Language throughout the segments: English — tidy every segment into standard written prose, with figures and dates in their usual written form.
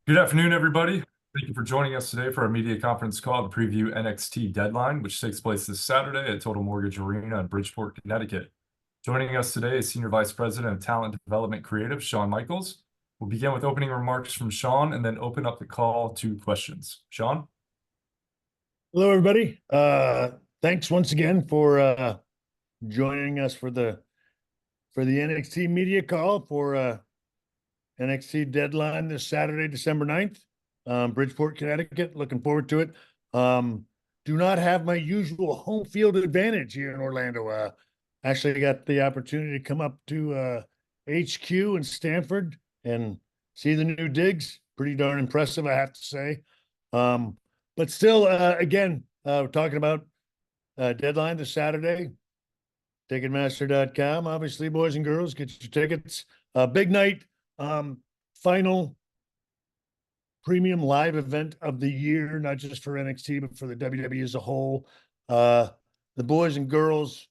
Good afternoon, everybody. Thank you for joining us today for our media conference call to preview NXT Deadline, which takes place this Saturday at Total Mortgage Arena in Bridgeport, Connecticut. Joining us today is Senior Vice President of Talent Development Creative, Shawn Michaels. We'll begin with opening remarks from Shawn and then open up the call to questions. Shawn? Hello, everybody. Thanks once again for joining us for the NXT media call for NXT Deadline this Saturday, December 9th, Bridgeport, Connecticut. Looking forward to it. Do not have my usual home field advantage here in Orlando. Actually got the opportunity to come up to HQ in Stamford and see the new digs. Pretty darn impressive, I have to say. But still, again, we're talking about Deadline this Saturday. Ticketmaster.com. Obviously, boys and girls, get your tickets. Big night, final premium live event of the year, not just for NXT, but for the WWE as a whole. The boys and girls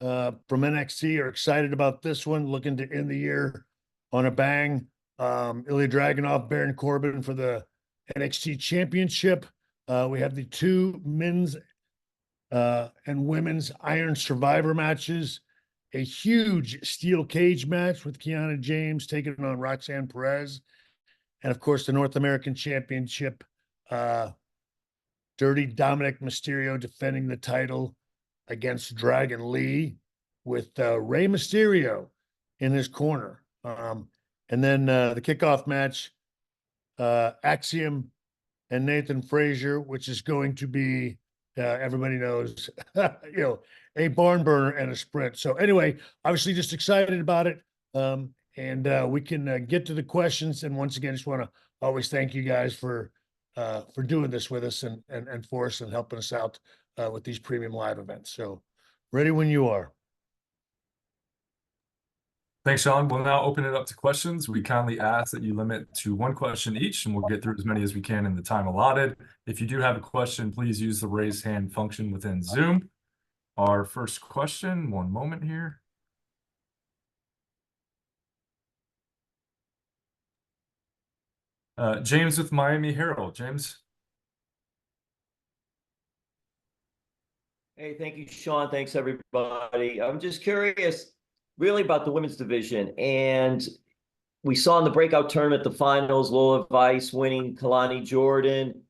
from NXT are excited about this one, looking to end the year on a bang. Ilya Dragunov, Baron Corbin for the NXT Championship. We have the two men's and women's Iron Survivor matches, a huge steel cage match with Kiana James taking on Roxanne Perez, and of course the North American Championship, Dirty Dominic Mysterio defending the title against Dragon Lee with Rey Mysterio in his corner. And then the kickoff match, Axiom and Nathan Frazier, which is going to be, everybody knows, a barn burner and a sprint. So anyway, obviously just excited about it. And we can get to the questions. And once again, just want to always thank you guys for doing this with us and for us and helping us out with these premium live events. So ready when you are. Thanks, Shawn. We'll now open it up to questions. We kindly ask that you limit to one question each, and we'll get through as many as we can in the time allotted. If you do have a question, please use the raise hand function within Zoom. Our first question, one moment here. James with Miami Herald. James? Hey, thank you, Shawn. Thanks, everybody. I'm just curious, really, about the women's division. And we saw in the breakout tournament, the finals, Lola Vice winning Kalani Jordan,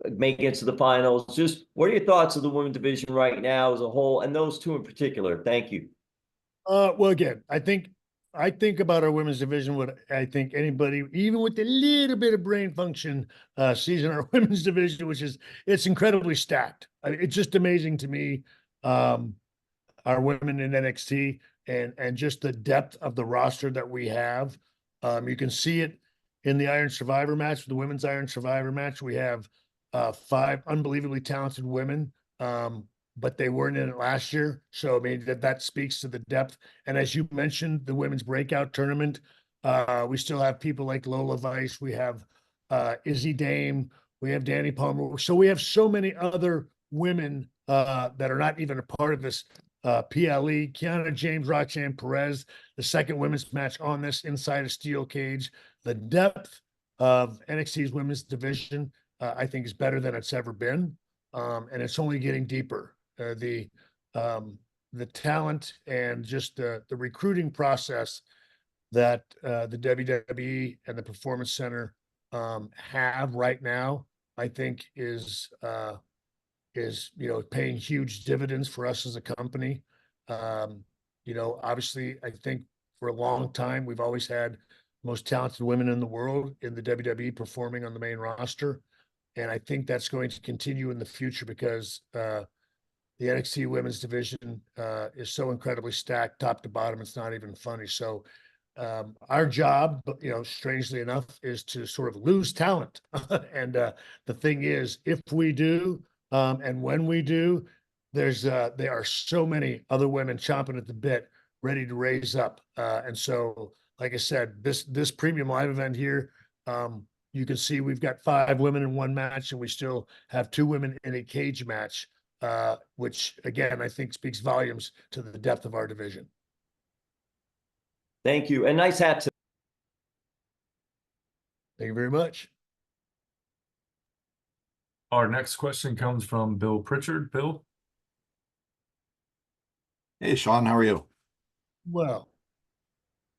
making it to the finals. Just what are your thoughts of the women's division right now as a whole, and those two in particular? Thank you. Well, again, I think about our women's division, what I think anybody, even with a little bit of brain function, sees in our women's division, which is it's incredibly stacked. It's just amazing to me, our women in NXT and just the depth of the roster that we have. You can see it in the Iron Survivor match, the women's Iron Survivor match. We have 5 unbelievably talented women. But they weren't in it last year. So, I mean, that speaks to the depth. And as you mentioned, the women's breakout tournament, we still have people like Lola Vice. We have Izzy Dame. We have Danny Palmer. So we have so many other women that are not even a part of this PLE. Kiana James, Roxanne Perez, the second women's match on this inside a steel cage. The depth of NXT's women's division, I think, is better than it's ever been. And it's only getting deeper. The talent and just the recruiting process that the WWE and the Performance Center have right now, I think is paying huge dividends for us as a company. Obviously, I think for a long time we've always had most talented women in the world in the WWE performing on the main roster, and I think that's going to continue in the future because the NXT women's division is so incredibly stacked top to bottom. It's not even funny. So our job, strangely enough, is to sort of lose talent. And the thing is, if we do, and when we do, there are so many other women chomping at the bit, ready to raise up. And so, like I said, this premium live event here, you can see we've got 5 women in one match, and we still have 2 women in a cage match. Which again, I think speaks volumes to the depth of our division. Thank you. And nice hat Thank you very much. Our next question comes from Bill Pritchard. Bill? Hey, Shawn, how are you? Well,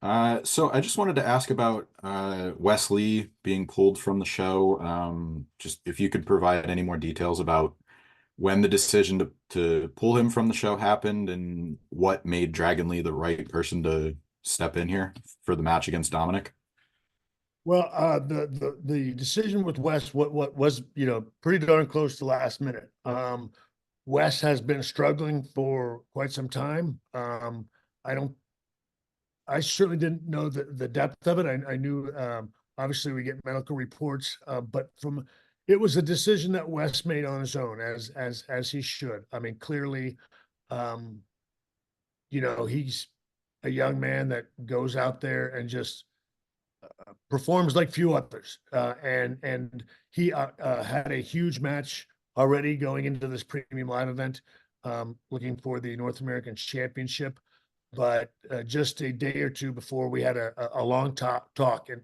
So I just wanted to ask about Wesley being pulled from the show. Just if you could provide any more details about when the decision to pull him from the show happened and what made Dragon Lee the right person to step in here for the match against Dominic. well, the decision with Wes, what was, pretty darn close to last minute. Wes has been struggling for quite some time. I don't I certainly didn't know the depth of it. I knew, obviously we get medical reports, but it was a decision that Wes made on his own, as he should. I mean, clearly, um, he's a young man that goes out there and just performs like few others. And he had a huge match already going into this premium live event, looking for the North American Championship. But just a day or two before, we had a long talk, and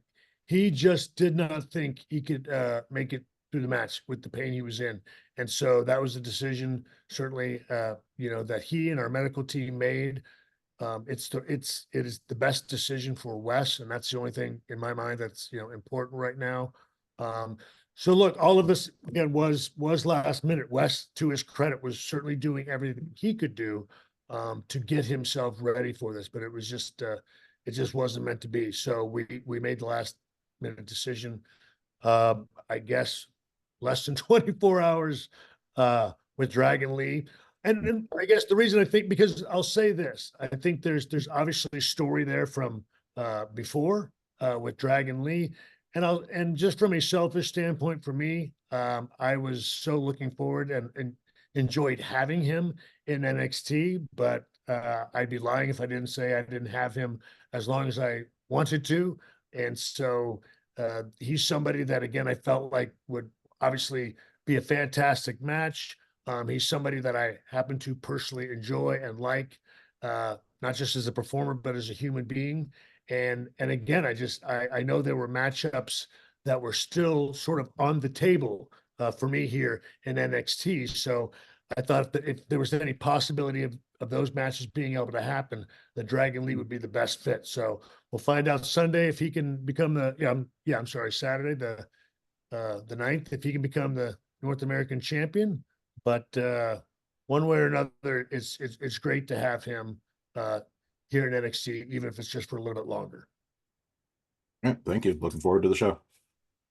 he just did not think he could make it through the match with the pain he was in. And so that was a decision, certainly, that he and our medical team made. It is the best decision for Wes, and that's the only thing in my mind that's important right now. So look, all of this again was last minute. Wes, to his credit, was certainly doing everything he could do to get himself ready for this, but it just wasn't meant to be. So we made the last minute decision. I guess less than 24 hours with Dragon Lee. And I guess the reason I think, because I'll say this, I think there's obviously a story there from before with Dragon Lee. And just from a selfish standpoint for me, I was so looking forward and enjoyed having him in NXT, but I'd be lying if I didn't say I didn't have him as long as I wanted to. And so he's somebody that, again, I felt like would obviously be a fantastic match. He's somebody that I happen to personally enjoy and like, not just as a performer, but as a human being. And again, I know there were matchups that were still sort of on the table for me here in NXT. So I thought that if there was any possibility of those matches being able to happen, the Dragon Lee would be the best fit. So we'll find out Sunday if he can become Saturday, the 9th, if he can become the North American champion. But one way or another, it's great to have him here in NXT, even if it's just for a little bit longer. Yeah, thank you. Looking forward to the show.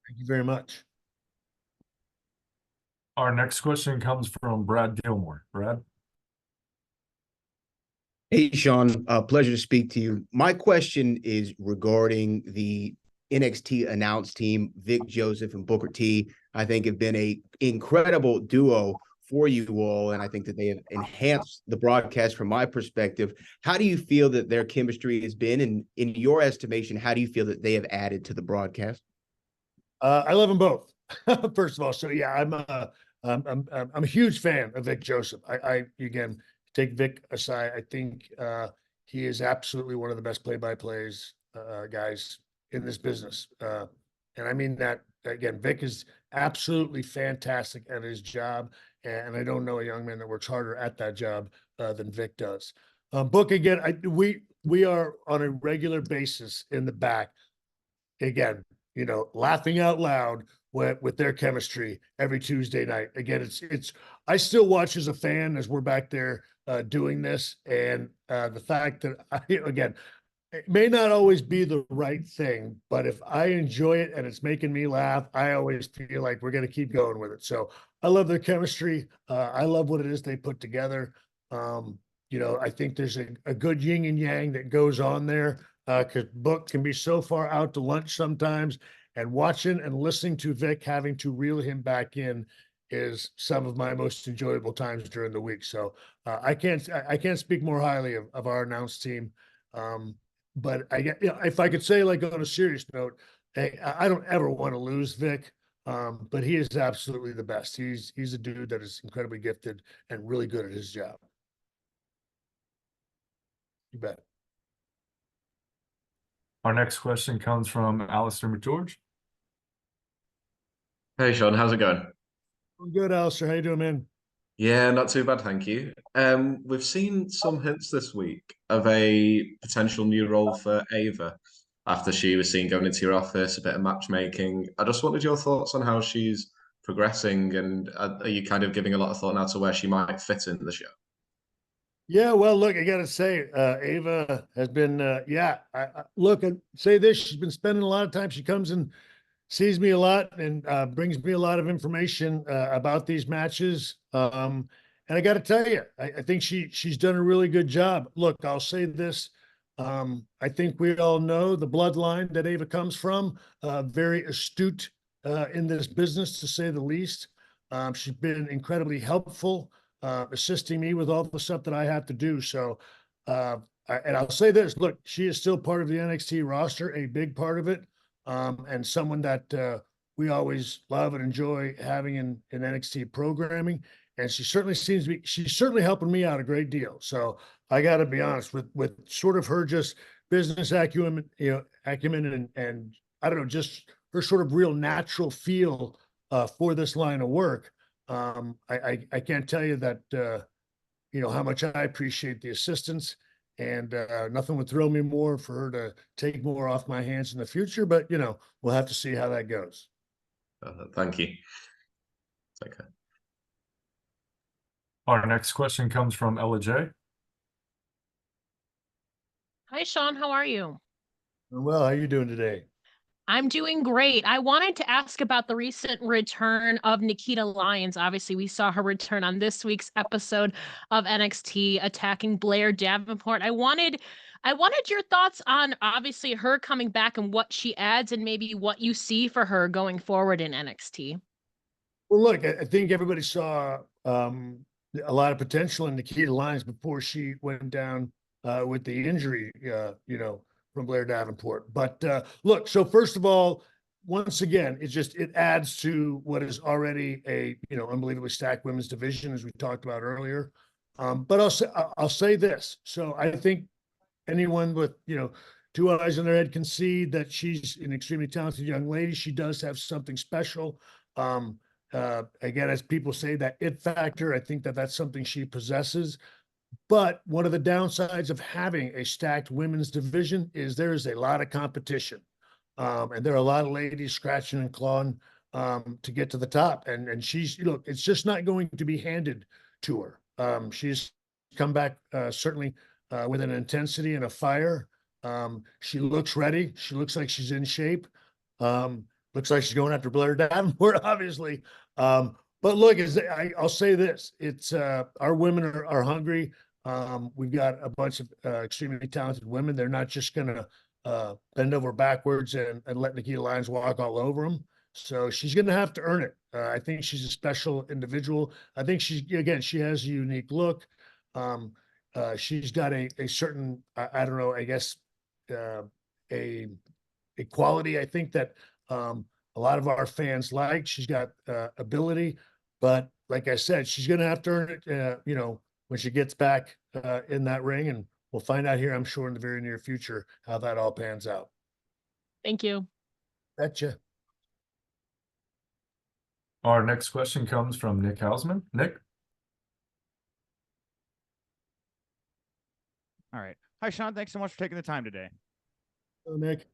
Thank you very much. Our next question comes from Brad Gilmore. Brad? Hey, Shawn, pleasure to speak to you. My question is regarding the NXT announced team. Vic Joseph and Booker T, I think, have been an incredible duo for you all, and I think that they have enhanced the broadcast from my perspective. How do you feel that their chemistry has been, and in your estimation, how do you feel that they have added to the broadcast? I love them both. First of all, so yeah, I'm a huge fan of Vic Joseph. I again, take Vic aside, I think he is absolutely one of the best play-by-plays guys in this business. And I mean that, again, Vic is absolutely fantastic at his job. And I don't know a young man that works harder at that job than Vic does. Book, again, we are on a regular basis in the back, again, laughing out loud with their chemistry every Tuesday night. Again, I still watch as a fan as we're back there doing this. And the fact that it may not always be the right thing, but if I enjoy it and it's making me laugh, I always feel like we're going to keep going with it. So I love their chemistry. I love what it is they put together. I think there's a good yin and yang that goes on there, because Book can be so far out to lunch sometimes, and watching and listening to Vic having to reel him back in is some of my most enjoyable times during the week. So I can't speak more highly of our announced team. But if I could say, like, on a serious note, I don't ever want to lose Vic, but he is absolutely the best. He's a dude that is incredibly gifted and really good at his job. You bet. Our next question comes from Alistair McGeorge. Hey Sean, how's it going? I'm good, Alistair. How you doing, man? Yeah, not too bad, thank you. We've seen some hints this week of a potential new role for Ava after she was seen going into your office, a bit of matchmaking. I just wanted your thoughts on how she's progressing, and are you kind of giving a lot of thought now to where she might fit in the show? Yeah, well, look, I got to say, Ava has been, look, I say this, she's been spending a lot of time. She comes and sees me a lot and brings me a lot of information about these matches. And I got to tell you, I think she's done a really good job. Look, I'll say this. I think we all know the bloodline that Ava comes from, very astute in this business, to say the least. She's been incredibly helpful, assisting me with all the stuff that I have to do. So, and I'll say this, look, she is still part of the NXT roster, a big part of it, and someone that we always love and enjoy having in NXT programming. And she certainly seems to be, she's certainly helping me out a great deal. So I got to be honest with sort of her just business acumen, and I don't know, just her sort of real natural feel for this line of work. I can't tell you that, how much I appreciate the assistance, and nothing would thrill me more for her to take more off my hands in the future, but we'll have to see how that goes. Thank you. Okay. Our next question comes from Ella J. Hi, Sean. How are you? Well, how you doing today? I'm doing great. I wanted to ask about the recent return of Nikita Lyons. Obviously, we saw her return on this week's episode of NXT attacking Blair Davenport. I wanted your thoughts on obviously her coming back and what she adds and maybe what you see for her going forward in NXT. Well, look, I think everybody saw a lot of potential in Nikita Lyons before she went down with the injury, from Blair Davenport. But look, so first of all, once again, it adds to what is already a unbelievably stacked women's division, as we talked about earlier. But I'll say this. So I think anyone with two eyes in their head can see that she's an extremely talented young lady. She does have something special. Again, as people say, that it factor, I think that that's something she possesses. But one of the downsides of having a stacked women's division is there is a lot of competition. And there are a lot of ladies scratching and clawing to get to the top. And she's, it's just not going to be handed to her. She's come back certainly with an intensity and a fire. She looks ready. She looks like she's in shape. Looks like she's going after Blair Davenport, obviously. But look, I'll say this: it's our women are hungry. We've got a bunch of extremely talented women. They're not just going to bend over backwards and let Nikita Lyons walk all over them. So she's going to have to earn it. I think she's a special individual. I think she has a unique look. She's got a certain, I don't know, I guess, a quality, I think, that a lot of our fans like. She's got ability, but like I said, she's going to have to earn it, when she gets back in that ring, and we'll find out here, I'm sure, in the very near future, how that all pans out. Thank you. Betcha. Our next question comes from Nick Hausman. Nick? All right. Hi, Sean. Thanks so much for taking the time today. Hello, Nick.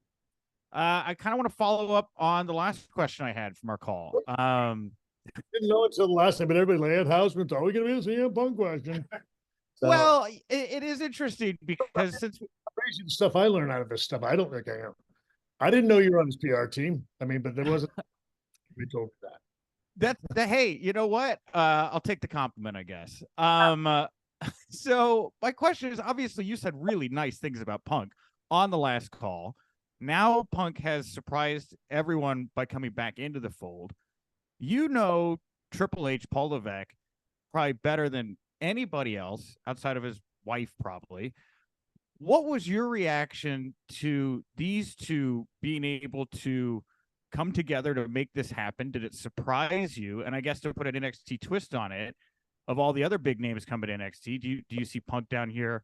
I kind of want to follow up on the last question I had from our call. Didn't know until the last time, but everybody like, Hausman's always going to be a CM Punk question. So, well, it is interesting because since crazy stuff I learned out of this stuff, I don't think I am. I didn't know you were on this PR team. I mean, but there wasn't. We told that. Hey, you know what? I'll take the compliment, I guess. So my question is, obviously, you said really nice things about Punk on the last call. Now Punk has surprised everyone by coming back into the fold. Triple H, Paul Levesque, probably better than anybody else outside of his wife, probably. What was your reaction to these two being able to come together to make this happen? Did it surprise you? And I guess to put an NXT twist on it, of all the other big names coming to NXT, do you see Punk down here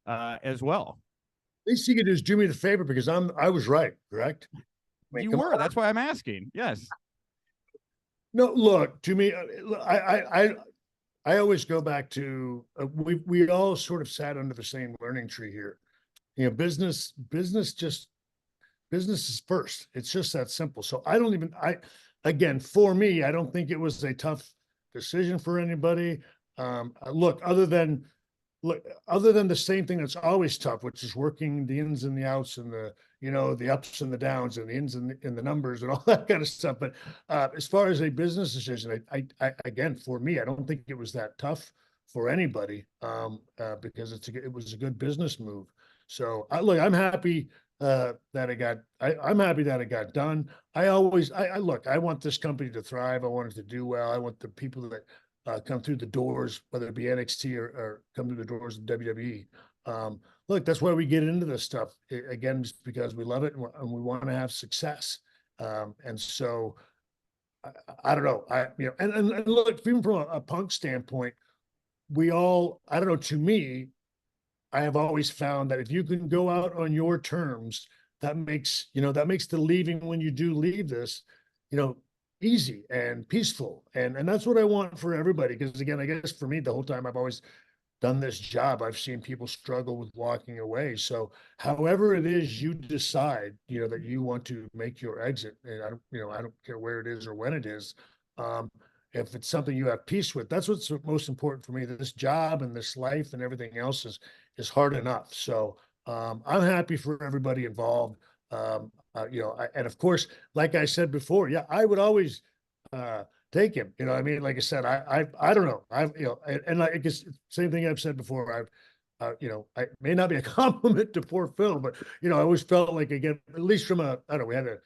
as well? At least you could just do me the favor, because I was right, correct? You were. That's why I'm asking. Yes. No, look, to me, I always go back to, we all sort of sat under the same learning tree here. You know, business is first. It's just that simple. So again, for me, I don't think it was a tough decision for anybody. Look, other than the same thing that's always tough, which is working the ins and the outs and the ups and the downs and the ins and the numbers and all that kind of stuff. But as far as a business decision, I again, for me, I don't think it was that tough for anybody, because it was a good business move. So look, I'm happy that I'm happy that it got done. I look, I want this company to thrive. I want it to do well. I want the people that come through the doors, whether it be NXT or come through the doors of WWE. Look, that's why we get into this stuff, again, just because we love it and we want to have success. And so I don't know. And look, even from a Punk standpoint, I don't know, to me, I have always found that if you can go out on your terms, that makes the leaving, when you do leave this, easy and peaceful. And that's what I want for everybody. Because again, I guess for me, the whole time I've always done this job, I've seen people struggle with walking away. So however it is you decide, that you want to make your exit, and I don't care where it is or when it is. If it's something you have peace with, that's what's most important for me. That this job and this life and everything else is hard enough. So I'm happy for everybody involved. And of course, like I said before, yeah, I would always take him. I mean, like I said, I don't know. And I guess same thing I've said before. I may not be a compliment to poor Phil, but I always felt like, again, at least from I don't know,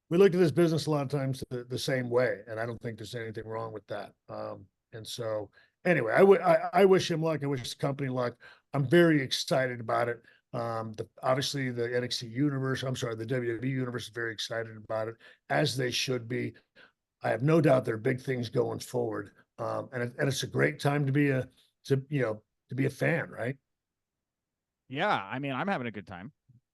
we looked at this business a lot of times the same way, and I don't think there's anything wrong with that. And so anyway, I wish him luck. I wish the company luck. I'm very excited about it. Obviously the NXT universe, the WWE universe is very excited about it, as they should be. I have no doubt there are big things going forward. And it's a great time to be a fan, right? Yeah, I mean, I'm having a good time.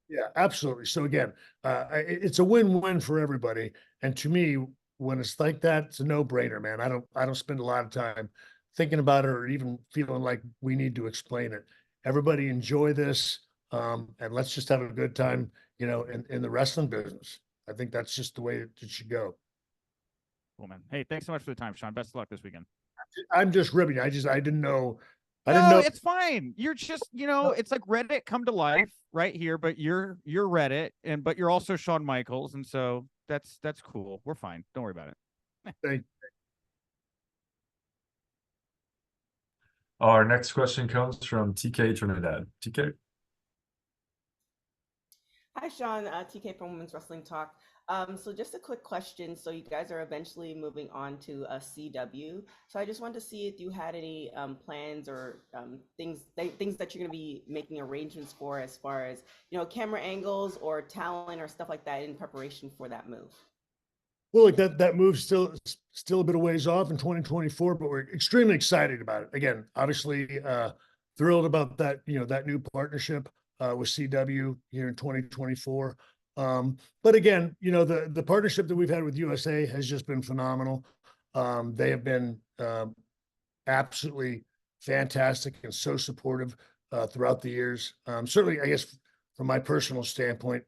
Yeah, absolutely. So again, it's a win-win for everybody. And to me, when it's like that, it's a no-brainer, man. I don't spend a lot of time thinking about it or even feeling like we need to explain it. Everybody enjoy this, and let's just have a good time, in the wrestling business. I think that's just the way it should go. Cool, man. Hey, thanks so much for the time, Shawn. Best of luck this weekend. I'm just ribbing. I didn't know. No, it's fine. You're just, it's like Reddit come to life right here, but you're Reddit, but you're also Shawn Michaels, and so that's cool. We're fine. Don't worry about it. Thank you. Our next question comes from TK Trinidad. TK. Hi, Shawn. TK from Women's Wrestling Talk. So just a quick question. So you guys are eventually moving on to a CW. So I just wanted to see if you had any plans or things that you're going to be making arrangements for, as far as, camera angles or talent or stuff like that in preparation for that move. Well, like that move's still a bit of ways off in 2024, but we're extremely excited about it. Again, obviously thrilled about that, that new partnership with CW here in 2024. But again, the partnership that we've had with USA has just been phenomenal. They have been absolutely fantastic and so supportive throughout the years. Certainly, I guess from my personal standpoint,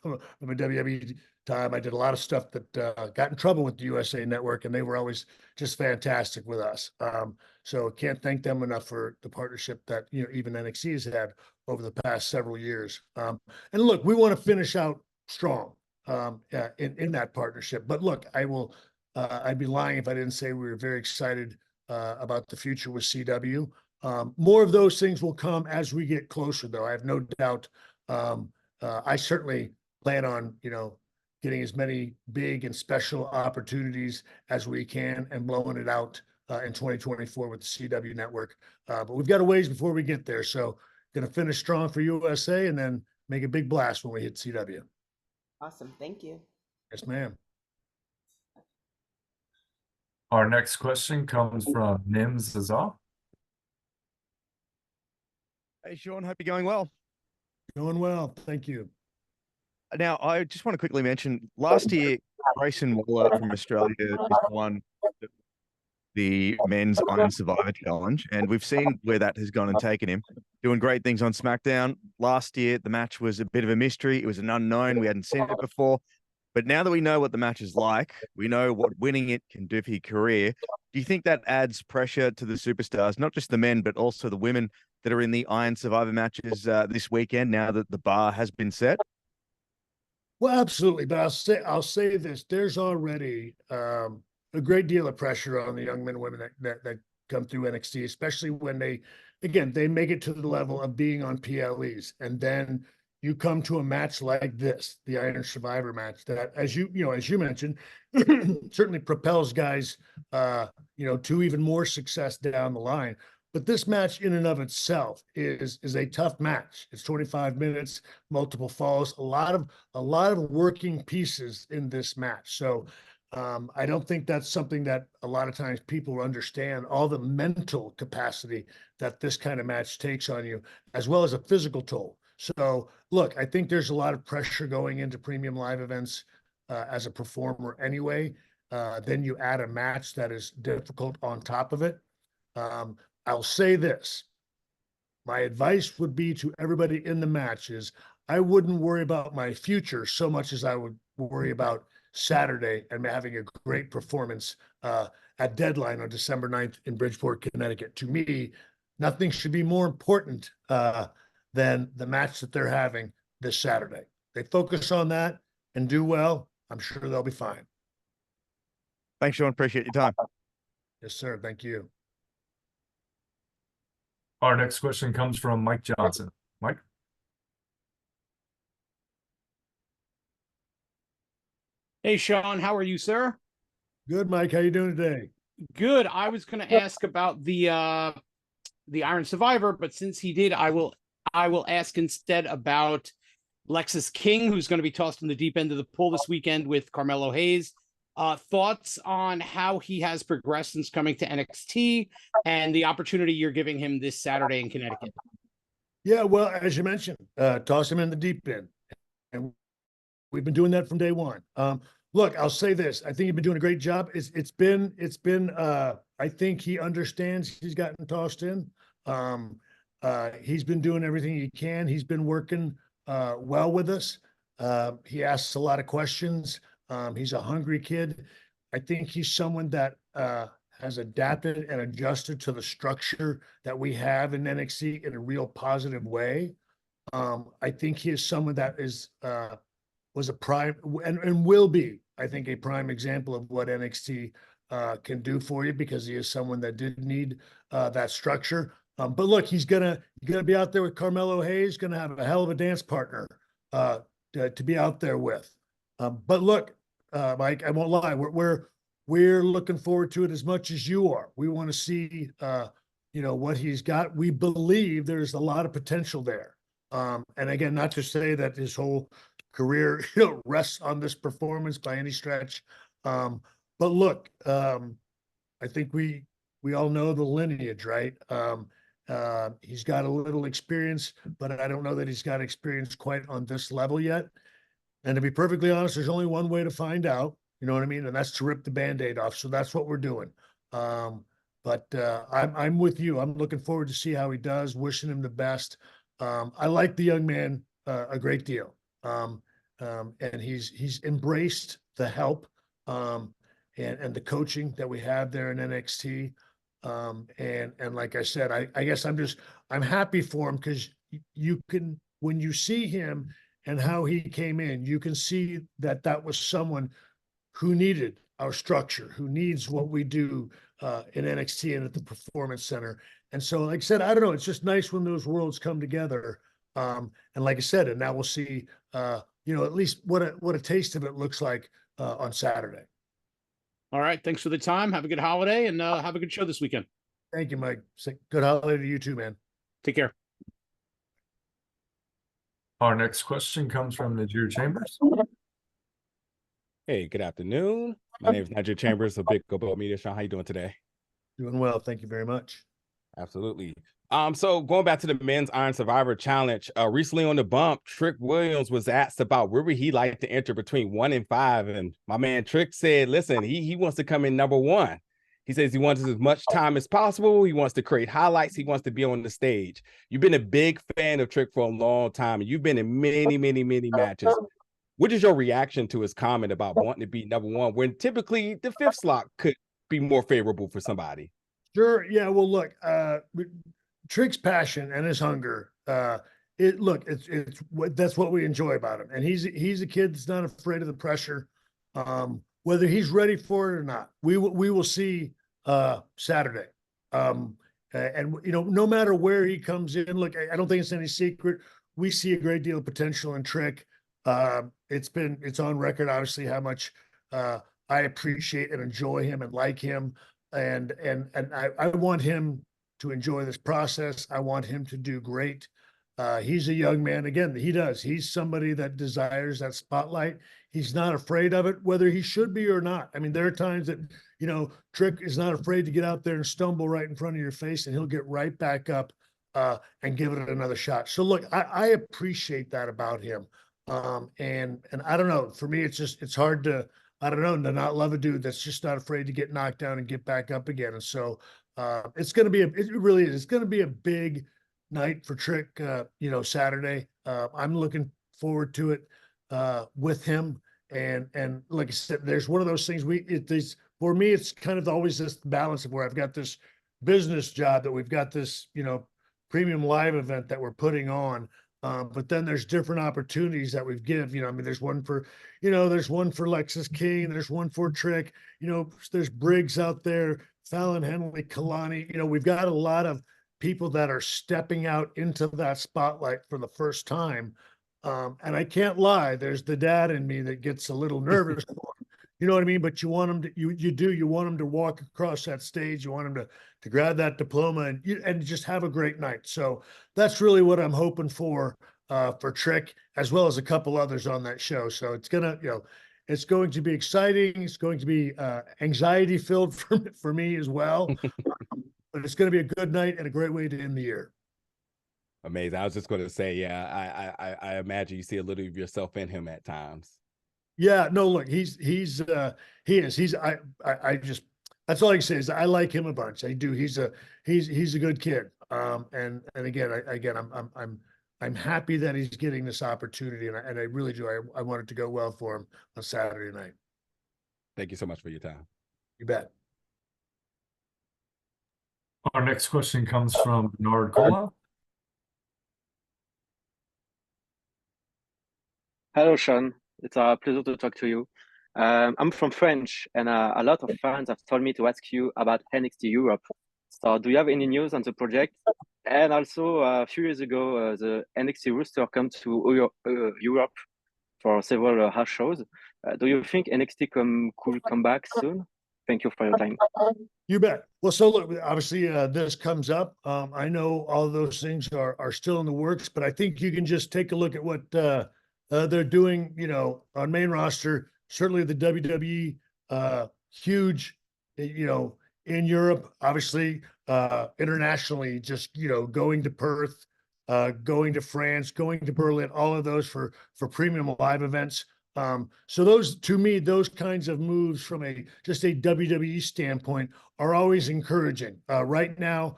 from a WWE time, I did a lot of stuff that got in trouble with the USA Network, and they were always just fantastic with us. So can't thank them enough for the partnership that even NXT has had over the past several years. And look, we want to finish out strong in that partnership. But look, I'd be lying if I didn't say we were very excited about the future with CW. More of those things will come as we get closer, though. I have no doubt. I certainly plan on, getting as many big and special opportunities as we can and blowing it out in 2024 with the CW network. But we've got a ways before we get there. So going to finish strong for USA and then make a big blast when we hit CW. Awesome. Thank you. Yes, ma'am. Our next question comes from Nim Zazah. Hey, Shawn, hope you're going well. Going well. Thank you. Now, I just want to quickly mention last year, Grayson Waller from Australia is the one the men's Iron Survivor Challenge, and we've seen where that has gone and taken him. Doing great things on SmackDown. Last year, the match was a bit of a mystery. It was an unknown. We hadn't seen it before. But now that we know what the match is like, we know what winning it can do for your career. Do you think that adds pressure to the superstars, not just the men, but also the women that are in the Iron Survivor matches this weekend, now that the bar has been set? Well, absolutely. But I'll say this: there's already a great deal of pressure on the young men and women that come through NXT, especially when they make it to the level of being on PLEs, and then you come to a match like this, the Iron Survivor match, that as you mentioned, certainly propels guys to even more success down the line. But this match in and of itself is a tough match. It's 25 minutes, multiple falls, a lot of working pieces in this match. So I don't think that's something that a lot of times people understand, all the mental capacity that this kind of match takes on you, as well as a physical toll. So look, I think there's a lot of pressure going into premium live events as a performer anyway. Then you add a match that is difficult on top of it. I'll say this: my advice would be to everybody in the match is I wouldn't worry about my future so much as I would worry about Saturday and having a great performance at Deadline on December 9th in Bridgeport, Connecticut. To me, nothing should be more important than the match that they're having this Saturday. They focus on that and do well, I'm sure they'll be fine. Thanks, Shawn. Appreciate your time. Yes, sir. Thank you. Our next question comes from Mike Johnson. Mike? Hey, Shawn, how are you, sir? Good, Mike. How you doing today? Good. I was going to ask about the Iron Survivor, but since he did, I will ask instead about Lexis King, who's going to be tossed in the deep end of the pool this weekend with Carmelo Hayes. Thoughts on how he has progressed since coming to NXT and the opportunity you're giving him this Saturday in Connecticut? Yeah, well, as you mentioned, toss him in the deep end. And we've been doing that from day one. Look, I'll say this: I think he's been doing a great job. It's been. I think he understands he's gotten tossed in. He's been doing everything he can. He's been working well with us. He asks a lot of questions. He's a hungry kid. I think he's someone that has adapted and adjusted to the structure that we have in NXT in a real positive way. I think he is someone that was a prime and will be, I think, a prime example of what NXT can do for you, because he is someone that did need that structure. But look, he's gonna be out there with Carmelo Hayes, gonna have a hell of a dance partner to be out there with. But look, Mike, I won't lie, we're looking forward to it as much as you are. We want to see what he's got. We believe there's a lot of potential there. And again, not to say that his whole career rests on this performance by any stretch. But look, I think we all know the lineage, right? He's got a little experience, but I don't know that he's got experience quite on this level yet. And to be perfectly honest, there's only one way to find out, you know what I mean? And that's to rip the Band-Aid off. So that's what we're doing. But I'm with you. I'm looking forward to see how he does, wishing him the best. I like the young man a great deal. And he's embraced the help and the coaching that we have there in NXT. And like I said, I guess I'm happy for him, because you can, when you see him and how he came in, you can see that was someone who needed our structure, who needs what we do in NXT and at the Performance Center. And so, like I said, I don't know, it's just nice when those worlds come together. And like I said, and now we'll see, at least what a taste of it looks like on Saturday. All right. Thanks for the time. Have a good holiday and have a good show this weekend. Thank you, Mike. Good holiday to you too, man. Take care. Our next question comes from Najir Chambers. Hey, good afternoon. My name is Nigel Chambers of Big Go Media. Shawn, how you doing today? Doing well. Thank you very much. Absolutely. So going back to the men's Iron Survivor Challenge, recently on the bump, Trick Williams was asked about where would he like to enter between 1 and 5. And my man Trick said, listen, he wants to come in number 1. He says he wants as much time as possible. He wants to create highlights. He wants to be on the stage. You've been a big fan of Trick for a long time, and you've been in many, many, many matches. What is your reaction to his comment about wanting to be number one when typically the fifth slot could be more favorable for somebody? Sure. Yeah. Well, look, Trick's passion and his hunger. It's that's what we enjoy about him, and he's a kid that's not afraid of the pressure. Whether he's ready for it or not, we will see Saturday. And no matter where he comes in, look, I don't think it's any secret. We see a great deal of potential in Trick. It's on record, obviously, how much I appreciate and enjoy him and like him, and I want him to enjoy this process. I want him to do great. He's a young man. Again, he does. He's somebody that desires that spotlight. He's not afraid of it, whether he should be or not. I mean, there are times that, Trick is not afraid to get out there and stumble right in front of your face, and he'll get right back up and give it another shot. So look, I appreciate that about him. And I don't know, for me, it's hard to not love a dude that's just not afraid to get knocked down and get back up again. And so it's going to be it's going to be a big night for Trick, Saturday. I'm looking forward to it with him. And like I said, there's one of those things for me, it's kind of always this balance of where I've got this business job that we've got this, premium live event that we're putting on. But then there's different opportunities that we've there's one for Lexus King, there's one for Trick, there's Briggs out there, Fallon Henley, Kalani, we've got a lot of people that are stepping out into that spotlight for the first time. And I can't lie, there's the dad in me that gets a little nervous. You know what I mean? But you want them to, you want them to walk across that stage. You want them to grab that diploma and just have a great night. So that's really what I'm hoping for Trick, as well as a couple others on that show. So it's it's going to be exciting. It's going to be anxiety filled for me as well. But it's going to be a good night and a great way to end the year. Amazing. I was just going to say, yeah, I imagine you see a little of yourself in him at times. Yeah, no, look, he is. That's all I can say is I like him a bunch. I do. He's a good kid. And again, I'm happy that he's getting this opportunity, and I really do. I want it to go well for him on Saturday night. Thank you so much for your time. You bet. Our next question comes from Bernard Cola. Hello, Shawn. It's a pleasure to talk to you. I'm from French, and a lot of fans have told me to ask you about NXT Europe. So, do you have any news on the project? And also, a few years ago, the NXT roster came to Europe for several house shows. Do you think NXT could come back soon? Thank you for your time. You bet. Well, so look, obviously this comes up. I know all of those things are still in the works, but I think you can just take a look at what they're doing, on main roster. Certainly the WWE, huge, in Europe, obviously, internationally, just, going to Perth, going to France, going to Berlin, all of those for premium live events. So those, to me, those kinds of moves from just a WWE standpoint are always encouraging. Right now,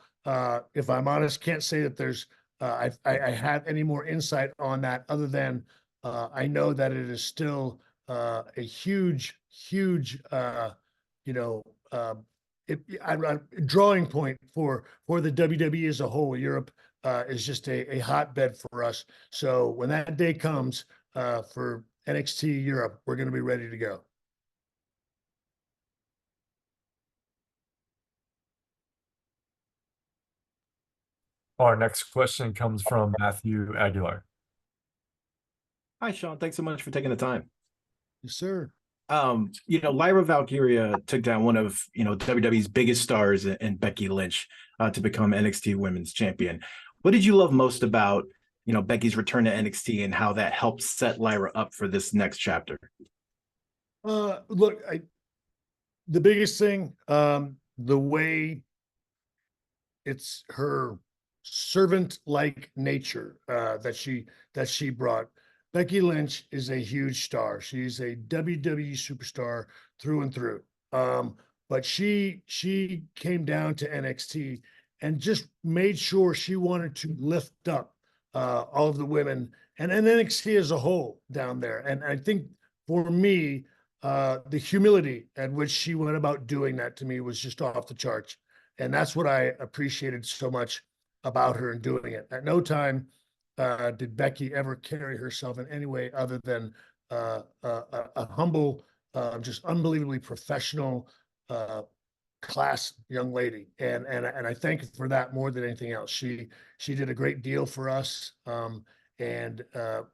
if I'm honest, can't say that there's, I have any more insight on that other than I know that it is still a huge drawing point for the WWE as a whole. Europe is just a hotbed for us. So when that day comes for NXT Europe, we're going to be ready to go. Our next question comes from Matthew Aguilar. Hi, Shawn. Thanks so much for taking the time. Yes, sir. Lyra Valkyria took down one of, WWE's biggest stars in Becky Lynch to become NXT Women's Champion. What did you love most about, Becky's return to NXT and how that helped set Lyra up for this next chapter? Look, the biggest thing, the way it's her servant-like nature that she brought. Becky Lynch is a huge star. She's a WWE superstar through and through. but she came down to NXT and just made sure she wanted to lift up all of the women and NXT as a whole down there. And I think for me, the humility at which she went about doing that to me was just off the charts. And that's what I appreciated so much about her and doing it. At no time did Becky ever carry herself in any way other than a humble, just unbelievably professional, class young lady, and I thank her for that more than anything else. She did a great deal for us, and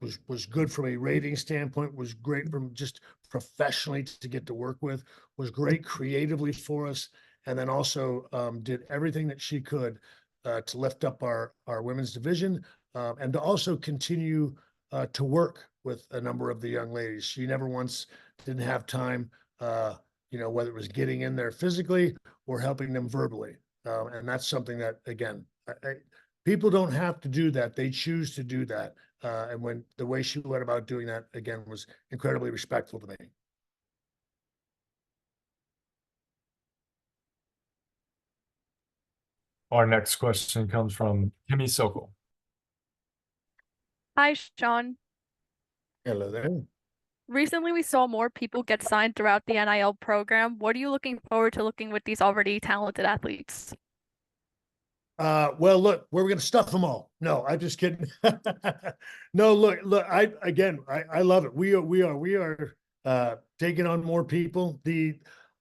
was good from a rating standpoint. Was great from just professionally to get to work with. Was great creatively for us, and then also did everything that she could to lift up our women's division, and to also continue to work with a number of the young ladies. She never once didn't have time. Whether it was getting in there physically or helping them verbally. And that's something that, again, people don't have to do that. They choose to do that. And when the way she went about doing that, again, was incredibly respectful to me. Our next question comes from Kimmy Sokol. Hi, Shawn. Hello there. Recently, we saw more people get signed throughout the NIL program. What are you looking forward to looking with these already talented athletes? Well, look, we're going to stuff them all. No, I'm just kidding. No, look, I love it. We are taking on more people.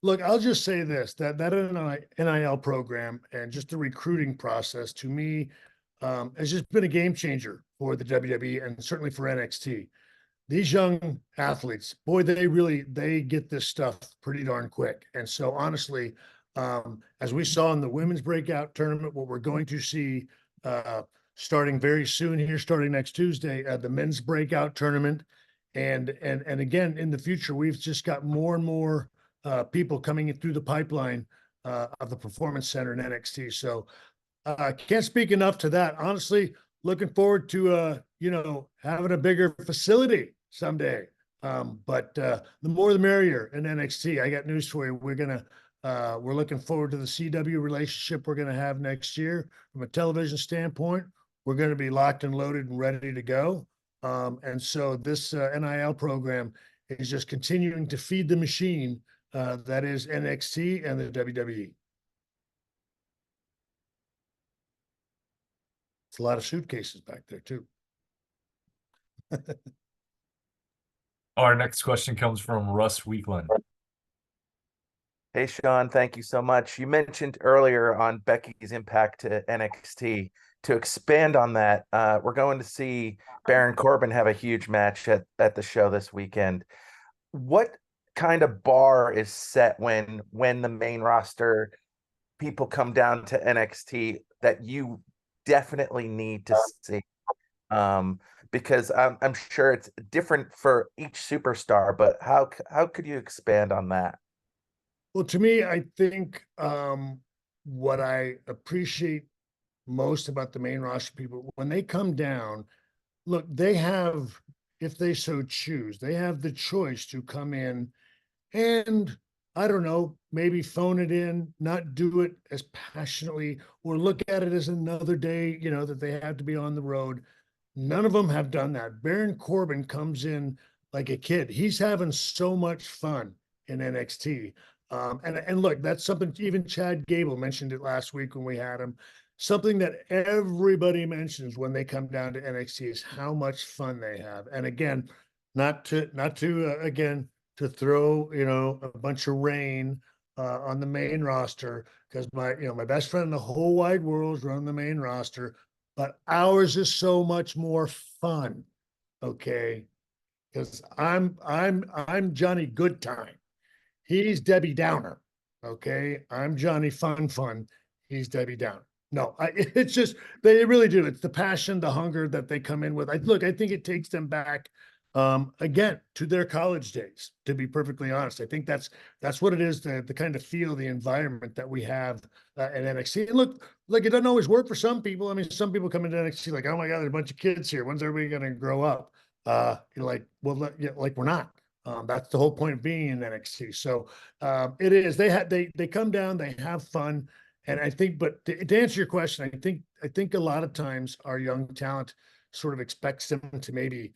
Look, I'll just say this, that NIL program and just the recruiting process to me has just been a game changer for the WWE and certainly for NXT. These young athletes, boy, they get this stuff pretty darn quick. And so honestly, as we saw in the women's breakout tournament, what we're going to see starting very soon here, starting next Tuesday, the men's breakout tournament. And again, in the future, we've just got more and more people coming in through the pipeline of the Performance Center in NXT. So I can't speak enough to that. Honestly, looking forward to, having a bigger facility someday. But the more the merrier in NXT. I got news for you. We're looking forward to the CW relationship we're going to have next year from a television standpoint. We're going to be locked and loaded and ready to go. And so this NIL program is just continuing to feed the machine that is NXT and the WWE. It's a lot of suitcases back there too. Our next question comes from Russ Weekland. Hey, Shawn, thank you so much. You mentioned earlier on Becky's impact to NXT. To expand on that, we're going to see Baron Corbin have a huge match at the show this weekend. What kind of bar is set when the main roster people come down to NXT that you definitely need to see? Because I'm sure it's different for each superstar, but how could you expand on that? Well, to me, I think what I appreciate most about the main roster people, when they come down, look, they have, if they so choose, they have the choice to come in and, I don't know, maybe phone it in, not do it as passionately, or look at it as another day, that they have to be on the road. None of them have done that. Baron Corbin comes in like a kid. He's having so much fun in NXT. And look, that's something even Chad Gable mentioned it last week when we had him. Something that everybody mentions when they come down to NXT is how much fun they have. And again, not to throw, a bunch of rain on the main roster, because my best friend in the whole wide world is running the main roster, but ours is so much more fun. Okay. Because I'm Johnny Goodtime. He's Debbie Downer. Okay. I'm Johnny Fun. He's Debbie Downer. No, it's just, they really do. It's the passion, the hunger that they come in with. I think it takes them back again to their college days, to be perfectly honest. I think that's what it is, the kind of feel, the environment that we have at NXT. And look, it doesn't always work for some people. I mean, some people come into NXT like, oh my God, there's a bunch of kids here. When's everybody going to grow up? You're like, well, like we're not. That's the whole point of being in NXT. So it is. They come down, they have fun, and I think. But to answer your question, I think a lot of times our young talent sort of expects them to maybe,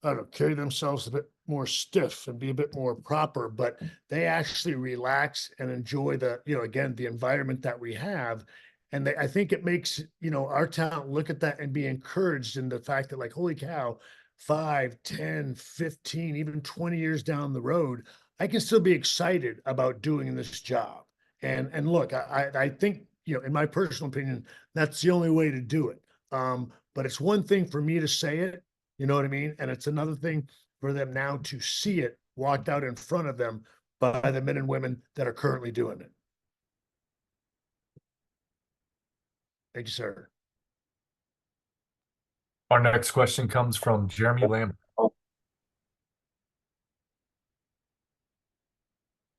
I don't know, carry themselves a bit more stiff and be a bit more proper, but they actually relax and enjoy again, the environment that we have. And I think it makes, our talent look at that and be encouraged in the fact that, like, holy cow, 5, 10, 15, even 20 years down the road, I can still be excited about doing this job. And look, I think, in my personal opinion, that's the only way to do it. But it's one thing for me to say it, you know what I mean? And it's another thing for them now to see it walked out in front of them by the men and women that are currently doing it. Thank you, sir. Our next question comes from Jeremy Lambert.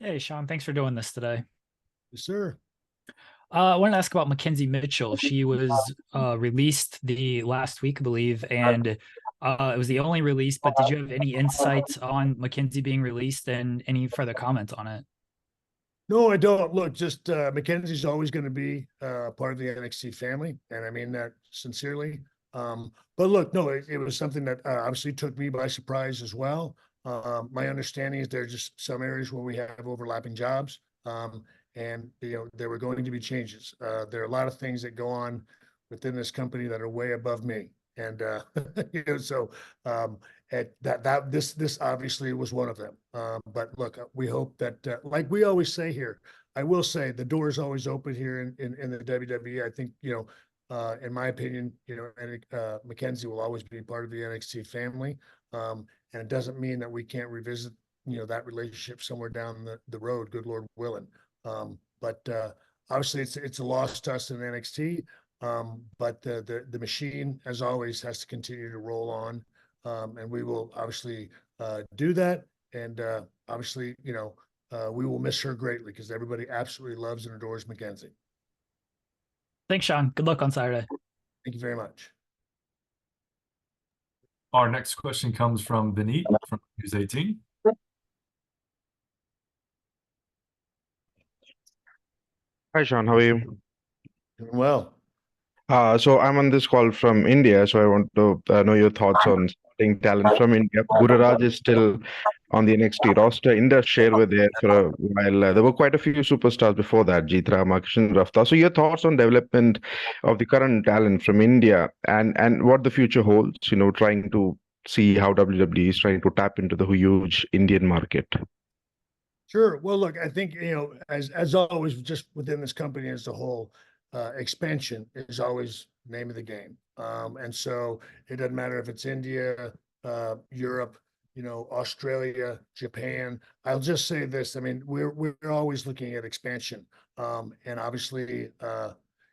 Hey, Shawn, thanks for doing this today. Yes, sir. I wanted to ask about McKenzie Mitchell. She was released the last week, I believe, and it was the only release. But did you have any insights on McKenzie being released and any further comments on it? No, I don't. Look, just McKenzie's always going to be part of the NXT family, and I mean that sincerely. But look, no, it was something that obviously took me by surprise as well. My understanding is there's just some areas where we have overlapping jobs. And there were going to be changes. There are a lot of things that go on within this company that are way above me, and so this obviously was one of them. But look, we hope that, like we always say here, I will say the door is always open here in the WWE. I think in my opinion, McKenzie will always be part of the NXT family, and it doesn't mean that we can't revisit that relationship somewhere down the road. Good Lord willing. But obviously it's a loss to us in NXT. But the machine, as always, has to continue to roll on. And we will obviously do that. And obviously, we will miss her greatly because everybody absolutely loves and adores McKenzie. Thanks, Shawn. Good luck on Saturday. Thank you very much. Our next question comes from Vineet from News 18. Hi, Shawn. How are you? Doing well. So I'm on this call from India, so I want to know your thoughts on starting talent from India. Gururaj is still on the NXT roster. Indus Sher were there for a while. There were quite a few superstars before that, Jeet Ram, Kishan Rafta. So your thoughts on development of the current talent from India and what the future holds, trying to see how WWE is trying to tap into the huge Indian market. Sure. Well, look, I think, as always, just within this company as a whole, expansion is always the name of the game. And so it doesn't matter if it's India, Europe, Australia, Japan. I'll just say this. I mean, we're always looking at expansion. And obviously,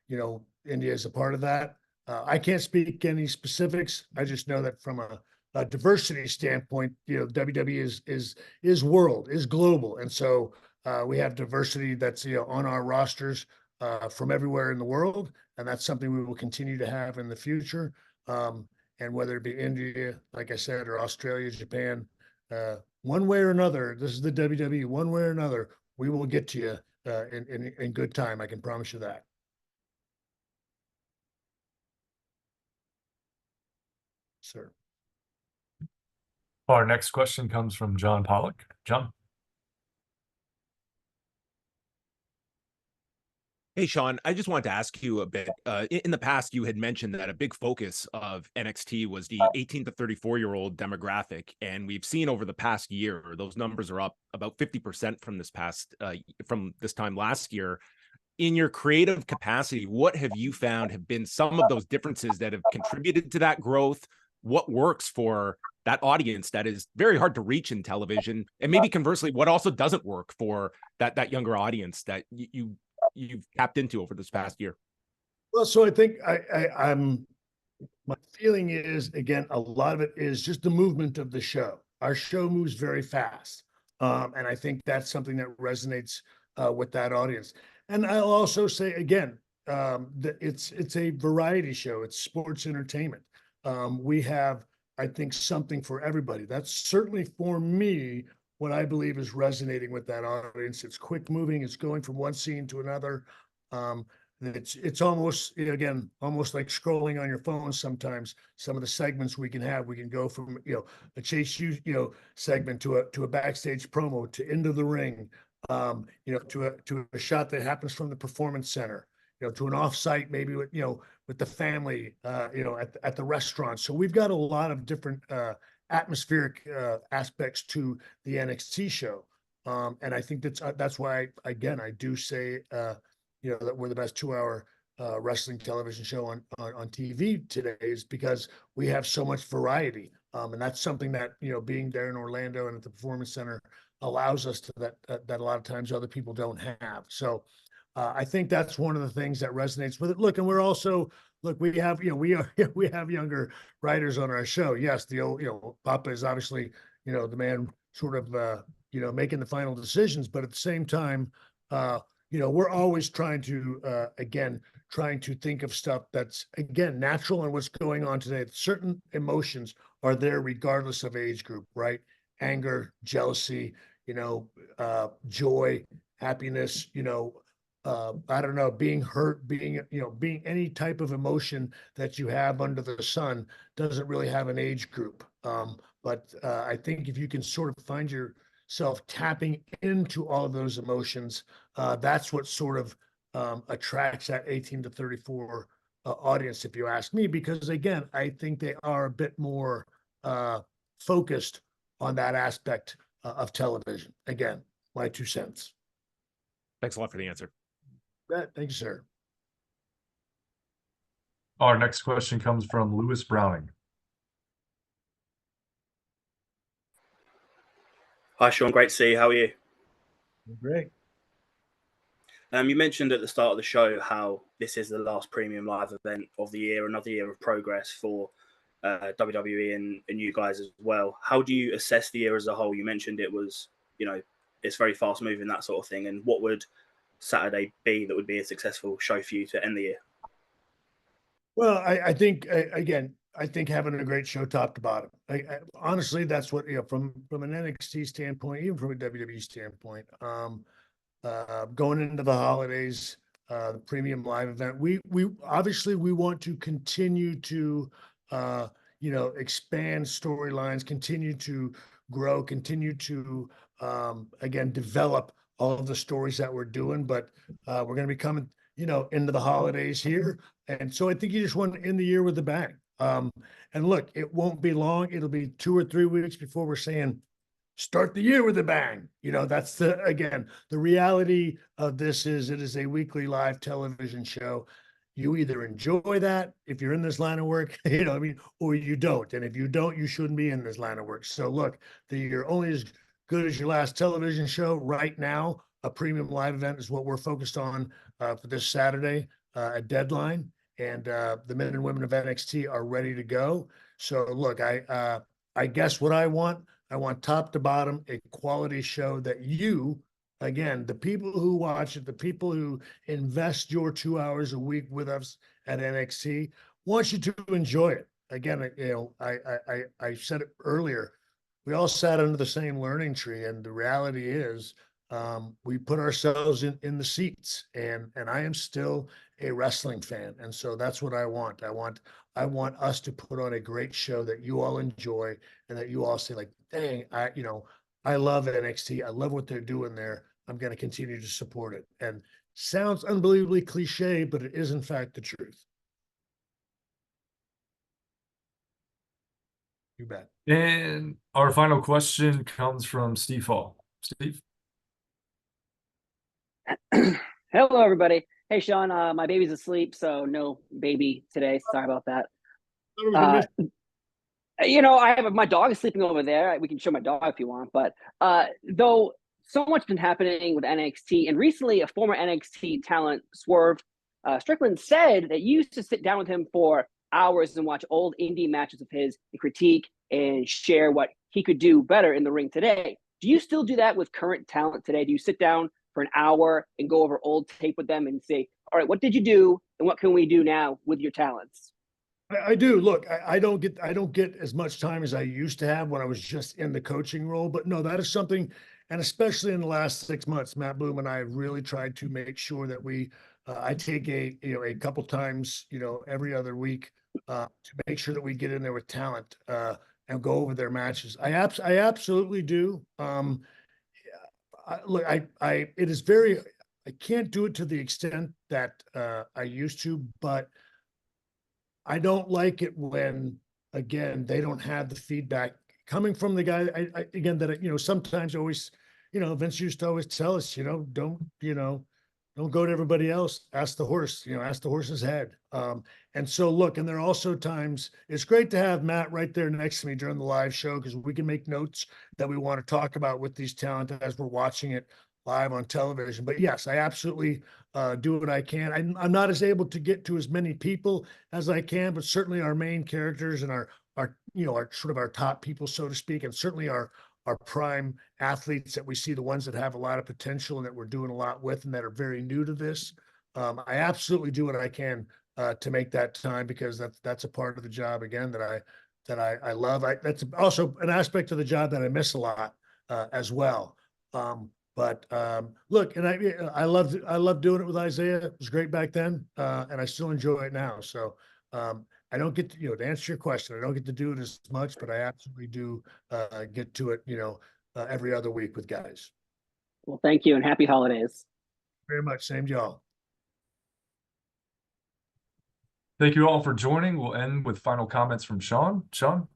India is a part of that. I can't speak any specifics. I just know that from a diversity standpoint, WWE is world, is global. And so we have diversity that's, on our rosters from everywhere in the world. And that's something we will continue to have in the future. And whether it be India, like I said, or Australia, Japan, one way or another, this is the WWE, one way or another, we will get to you in good time. I can promise you that. Sir. Our next question comes from John Pollock. John. Hey, Shawn, I just wanted to ask you a bit. In the past, you had mentioned that a big focus of NXT was the 18 to 34-year-old demographic. And we've seen over the past year, those numbers are up about 50% from this time last year. In your creative capacity, what have you found have been some of those differences that have contributed to that growth? What works for that audience that is very hard to reach in television? And maybe conversely, what also doesn't work for that younger audience that you've tapped into over this past year? Well, so I think my feeling is, again, a lot of it is just the movement of the show. Our show moves very fast. And I think that's something that resonates with that audience. And I'll also say, again, that it's a variety show. It's sports entertainment. We have, I think, something for everybody. That's certainly for me what I believe is resonating with that audience. It's quick moving. It's going from one scene to another. It's almost, again, almost like scrolling on your phone sometimes. Some of the segments we can go from, a chase segment to a backstage promo to into the ring, to a shot that happens from the performance center, to an offsite, maybe with the family, at the restaurant. So we've got a lot of different atmospheric aspects to the NXT show. And I think that's why, again, I do say, that we're the best 2-hour wrestling television show on TV today, is because we have so much variety. And that's something that, being there in Orlando and at the Performance Center allows us to that a lot of times other people don't have. So I think that's one of the things that resonates with it. Look, and we're also, we have, we have younger writers on our show. Yes, the old, Papa is obviously, the man sort of, making the final decisions, but at the same time, we're always trying to, trying to think of stuff that's, again, natural and what's going on today. Certain emotions are there regardless of age group, right? Anger, jealousy, joy, happiness, I don't know, being hurt, being any type of emotion that you have under the sun doesn't really have an age group. But I think if you can sort of find yourself tapping into all of those emotions, that's what sort of attracts that 18 to 34 audience, if you ask me, because again, I think they are a bit more focused on that aspect of television. Again, my 2 cents. Thanks a lot for the answer. Thank you, sir. Our next question comes from Lewis Browning. Hi, Shawn. Great to see you. How are you? Great. You mentioned at the start of the show how this is the last premium live event of the year, another year of progress for WWE and you guys as well. How do you assess the year as a whole? You mentioned it was, it's very fast moving, that sort of thing. And what would Saturday be that would be a successful show for you to end the year? Well, I think, again, I think having a great show top to bottom. Honestly, that's what, from an NXT standpoint, even from a WWE standpoint, going into the holidays, the premium live event, we obviously we want to continue to, expand storylines, continue to grow, continue to, again, develop all of the stories that we're doing, but we're going to be coming, into the holidays here. And so I think you just want to end the year with a bang. And look, it won't be long. It'll be 2 or 3 weeks before we're saying, start the year with a bang. That's the reality of this is it is a weekly live television show. You either enjoy that if you're in this line of work, or you don't. And if you don't, you shouldn't be in this line of work. So look, you're only as good as your last television show. Right now, a premium live event is what we're focused on for this Saturday at Deadline. And the men and women of NXT are ready to go. So look, I guess what I want top to bottom, a quality show that you, again, the people who watch it, the people who invest your 2 hours a week with us at NXT, want you to enjoy it. Again, I said it earlier, we all sat under the same learning tree, and the reality is we put ourselves in the seats, and I am still a wrestling fan. And so that's what I want. I want us to put on a great show that you all enjoy and that you all say like, dang, I love NXT. I love what they're doing there. I'm going to continue to support it. And sounds unbelievably cliche, but it is in fact the truth. You bet. And our final question comes from Steve Hall. Steve? Hello, everybody. Hey, Shawn, my baby's asleep, so no baby today. Sorry about that. I have my dog is sleeping over there. We can show my dog if you want. But though so much been happening with NXT, and recently a former NXT talent, Swerve Strickland, said that you used to sit down with him for hours and watch old indie matches of his and critique and share what he could do better in the ring today. Do you still do that with current talent today? Do you sit down for an hour and go over old tape with them and say, all right, what did you do and what can we do now with your talents? I do. Look, I don't get as much time as I used to have when I was just in the coaching role. But no, that is something, and especially in the last 6 months, Matt Bloom and I have really tried to make sure that I take a couple times, every other week, to make sure that we get in there with talent and go over their matches. I absolutely do. It is very. I can't do it to the extent that I used to, but I don't like it when, again, they don't have the feedback coming from the guy. Again, that, sometimes always, Vince used to always tell us, don't go to everybody else. Ask the horse, ask the horse's head. And so look, and there are also times it's great to have Matt right there next to me during the live show, because we can make notes that we want to talk about with these talent as we're watching it live on television. But yes, I absolutely do what I can. I'm not as able to get to as many people as I can, but certainly our main characters and our sort of our top people, so to speak, and certainly our prime athletes that we see, the ones that have a lot of potential and that we're doing a lot with and that are very new to this. I absolutely do what I can to make that time, because that's a part of the job, again, that I love. That's also an aspect of the job that I miss a lot as well. But look, and I love doing it with Isaiah. It was great back then, and I still enjoy it now. So I don't get to, to answer your question, I don't get to do it as much, but I absolutely do get to it, every other week with guys. Well, thank you and happy holidays. Very much. Same to y'all. Thank you all for joining. We'll end with final comments from Shawn. Shawn?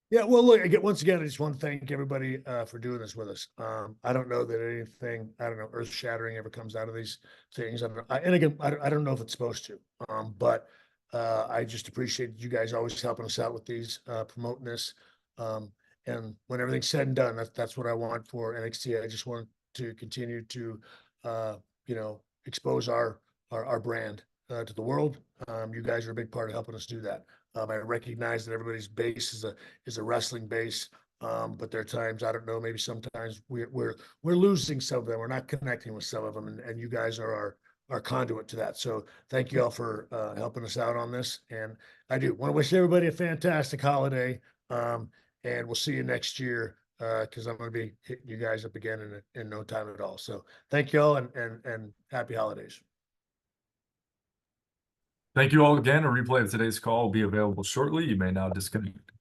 Yeah, well, look, once again, I just want to thank everybody for doing this with us. I don't know that anything, earth-shattering ever comes out of these things. And again, I don't know if it's supposed to, but I just appreciate you guys always helping us out with these, promoting this. And when everything's said and done, that's what I want for NXT. I just want to continue to, expose our brand to the world. You guys are a big part of helping us do that. I recognize that everybody's base is a wrestling base, but there are times, I don't know, maybe sometimes we're losing some of them. We're not connecting with some of them, and you guys are our conduit to that. So thank you all for helping us out on this. And I do want to wish everybody a fantastic holiday, and we'll see you next year, because I'm going to be hitting you guys up again in no time at all. So thank you all, and happy holidays. Thank you all again. A replay of today's call will be available shortly. You may now disconnect.